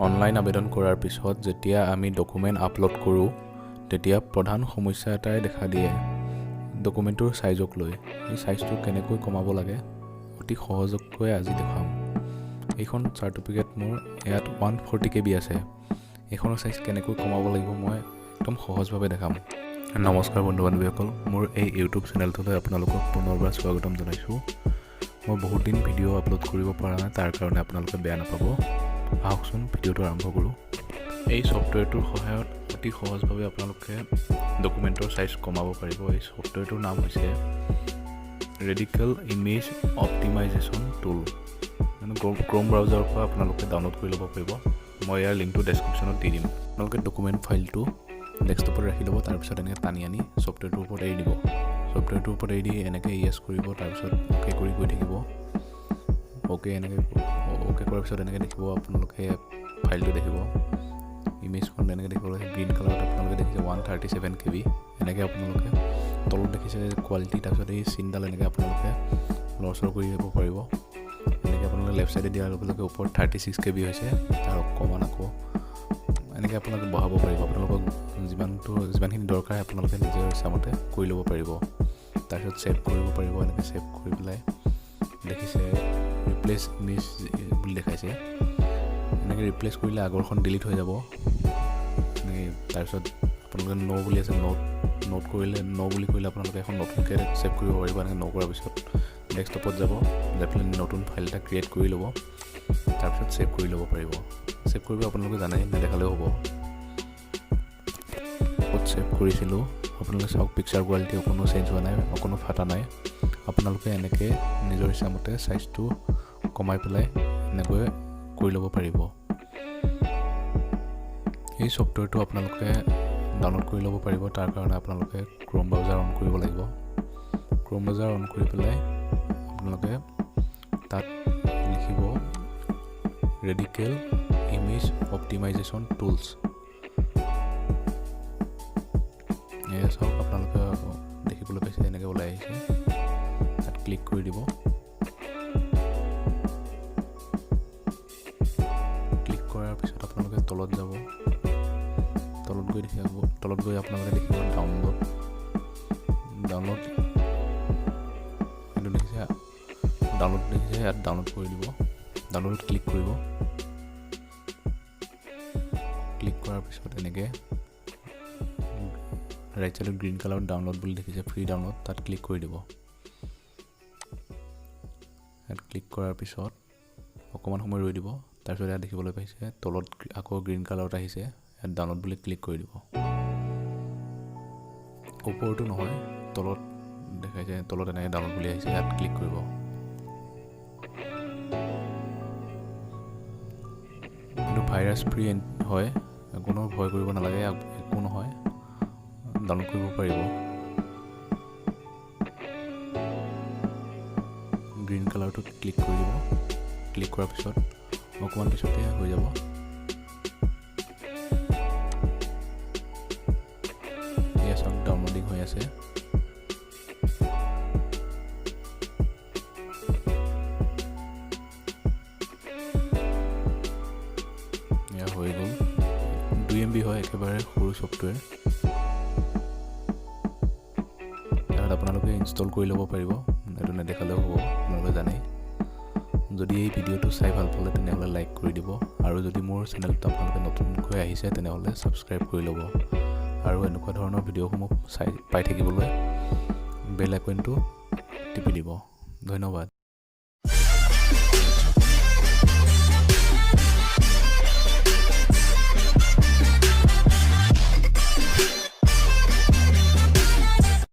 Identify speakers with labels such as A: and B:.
A: online আবেদন কৰাৰ পিছত যেতিয়া আমি ডকুমেণ্ট আপলোড কৰোঁ তেতিয়া প্ৰধান সমস্যা এটাই দেখা দিয়ে ডকুমেণ্টৰ সাইজক লৈ এই সাইজটো কেনেকৈ কমাব লাগে অতি সহজকৈ আজি দেখাম এইখন সাৰ্টিফিকেট মোৰ ইয়াত 140 KB আছে এইখনৰ সাইজ কেনেকৈ কমাব লাগিব মই একদম সহজভাৱে দেখাম নমস্কাৰ বন্ধু-বান্ধৱীসকল মোৰ এই ইউটিউব চেনেলটোলৈ আপোনালোকক পুনৰবাৰ স্বাগতম জনাইছোঁ মই বহুত দিন ভিডিঅ' আপলোড কৰিব পৰা নাই তাৰ কাৰণে আপোনালোকে বেয়া নাপাব আহকচোন ভিডিঅ'টো আৰম্ভ কৰোঁ এই সফটৱেৰটোৰ সহায়ত অতি সহজভাৱে আপোনালোকে ডকুমেণ্টৰ সাইজ কমাব পাৰিব এই সফটৱেৰটোৰ নাম হৈছে RIOT Image Optimization Tool Chrome ব্ৰাউজাৰৰ পৰা আপোনালোকে ডাউনলোড কৰি ল'ব পাৰিব মই ইয়াৰ লিংকটো ডেছক্ৰিপশ্যনত দি দিম আপোনালোকে ডকুমেণ্ট ফাইলটো ডেস্কটপত ৰাখি ল'ব তাৰপিছত এনেকৈ টানি আনি সফটৱেৰটোৰ ওপৰত এৰি দিব সফটৱেৰটোৰ ওপৰত এৰি দি এনেকৈ ইয়েছ কৰিব তাৰপিছত অ'কে কৰি গৈ থাকিব অ'কে এনেকৈ অ'কে কৰাৰ পিছত এনেকৈ দেখিব আপোনালোকে ফাইলটো দেখিব ইমেজখন এনেকৈ দেখিব গ্ৰীণ কালাৰত আপোনালোকে দেখিছে 137 KB এনেকৈ আপোনালোকে তলত দেখিছে কোৱালিটি তাৰপিছত এই চিনডাল এনেকৈ আপোনালোকে লৰচৰ কৰি দিব পাৰিব এনেকৈ আপোনালোকে লেফ্ট ছাইডে দিয়াৰ লগে লগে ওপৰত 36 KB হৈছে তাৰ অকণমান আকৌ এনেকৈ আপোনালোকে বঢ়াব পাৰিব আপোনালোকক যিমানখিনি দৰকাৰ আপোনালোকে নিজৰ ইচ্ছামতে কৰি ল'ব পাৰিব তাৰপিছত ছেভ কৰিব পাৰিব এনেকৈ ছেভ কৰি পেলাই দেখিছে ৰিপ্লেচ ইমেজ বুলি দেখাইছে এনেকৈ ৰিপ্লেচ কৰিলে আগৰখন ডিলিট হৈ যাব এনেকৈ তাৰপিছত আপোনালোকে ন' বুলি আছে নোট কৰিলে ন' বুলি কৰিলে আপোনালোকে এখন নতুনকৈ ছেভ কৰিব পাৰিব এনেকৈ ন' কৰাৰ পিছত ডেস্কটপত যাব যাই পেলাই নতুন ফাইল এটা ক্ৰিয়েট কৰি ল'ব তাৰপিছত ছেভ কৰি ল'ব পাৰিব ছেভ কৰিব আপোনালোকে জানে নেদেখালেও হ'ব ক'ত ছেভ কৰিছিলোঁ আপোনালোকে চাওক পিকচাৰ কোৱালিটি অকণো চেঞ্জ হোৱা নাই অকণো ফাটা নাই আপোনালোকে এনেকৈ নিজৰ ইচ্ছামতে সাইজটো কমাই পেলাই এনেকৈ কৰি ল'ব পাৰিব এই সফটৱেৰটো আপোনালোকে ডাউনলোড কৰি ল'ব পাৰিব তাৰ কাৰণে আপোনালোকে ক্ৰোম ব্ৰাউজাৰ অন কৰিব লাগিব ক্ৰোম ব্ৰাউজাৰ অন কৰি পেলাই আপোনালোকে তাত লিখিব RIOT Image Optimization Tools এয়া চাওক আপোনালোকে দেখিবলৈ পাইছে এনেকৈ ওলাই আহিছে তাত ক্লিক কৰি দিব ক্লিক কৰাৰ পিছত আপোনালোকে তলত যাব তলত গৈ আপোনালোকে দেখিব ডাউনলোড এইটো দেখিছে ইয়াত ডাউনলোড কৰি দিব ডাউনলোডত ক্লিক কৰিব ক্লিক কৰাৰ পিছত এনেকৈ ৰাইট চাইডত গ্ৰীণ কালাৰত ডাউনলোড বুলি দেখিছে ফ্ৰী ডাউনলোড তাত ক্লিক কৰি দিব ইয়াত ক্লিক কৰাৰ পিছত অকণমান সময় ৰৈ দিব তাৰপিছত ইয়াত দেখিবলৈ পাইছে তলত আকৌ গ্ৰীণ কালাৰত আহিছে ইয়াত ডাউনলোড বুলি ক্লিক কৰি দিব ওপৰটো নহয় তলত দেখাইছে তলত এনেকৈ ডাউনলোড বুলি আহিছে ইয়াত ক্লিক কৰিব এইটো ভাইৰাছ ফ্ৰী হয় কোনো ভয় কৰিব নালাগে একো নহয় ডাউনলোড কৰিব পাৰিব গ্ৰীণ কালাৰটোত ক্লিক কৰি দিব ক্লিক কৰাৰ পিছত অকণমান পিছতে হৈ যাব এয়া চাওক ডাউনলোডিং হৈ আছে এয়া হৈ গ'ল 2 MB হয় একেবাৰে সৰু ছফ্টৱেৰ ইয়াত আপোনালোকে ইনষ্টল কৰি ল'ব পাৰিব এইটো নেদেখালেও হ'ব আপোনালোকে জানেই যদি এই ভিডিঅ'টো চাই ভাল পালে তেনেহ'লে লাইক কৰি দিব আৰু যদি মোৰ চেনেলটো আপোনালোকে নতুনকৈ আহিছে তেনেহ'লে ছাবস্ক্ৰাইব কৰি ল'ব আৰু এনেকুৱা ধৰণৰ ভিডিঅ'সমূহ পাই থাকিবলৈ বেল আইকনটো টিপি দিব ধন্যবাদ